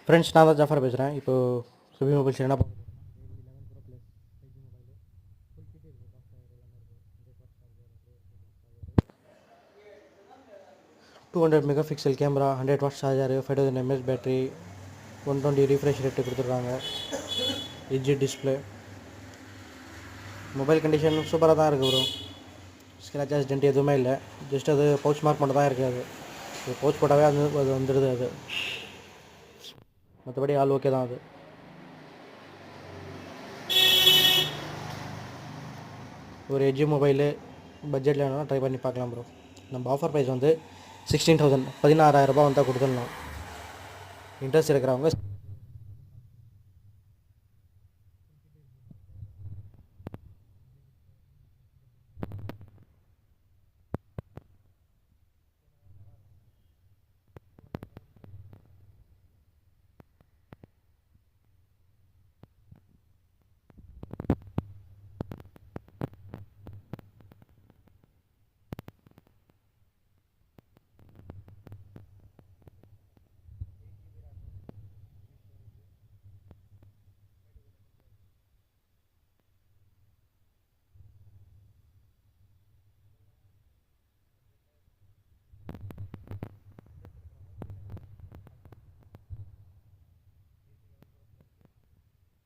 Friends, நான் தான் ஜாஃபர் பேசுகிறேன். இப்போது சுபி மொபைல்ஸ் என்ன பார்க்க போகிறோம், 200 megapixel camera, 100 watts charger, 5000 mAh battery, 120 refresh rate கொடுத்துருக்காங்க, எட்ஜ் டிஸ்பிளே. மொபைல் கண்டிஷன் சூப்பராக தான் இருக்குது ப்ரோ. ஸ்க்ராச்சஸ் டென்ட் எதுவுமே இல்லை. ஜஸ்ட் அது பவுச் மார்க் மட்டும் தான் இருக்குது. அது பவுச் போட்டாவே அது வந்துடுது. அது மற்றபடி ஆல் ஓகே தான். அது ஒரு எட்ஜ் மொபைலு பட்ஜெட்டில் வேணும்னா ட்ரை பண்ணி பார்க்கலாம் ப்ரோ. நம்ம ஆஃபர் ப்ரைஸ் வந்து 16,000 16,000 ரூபா வந்தால் கொடுத்துடலாம். இன்ட்ரெஸ்ட் இருக்கிறவங்க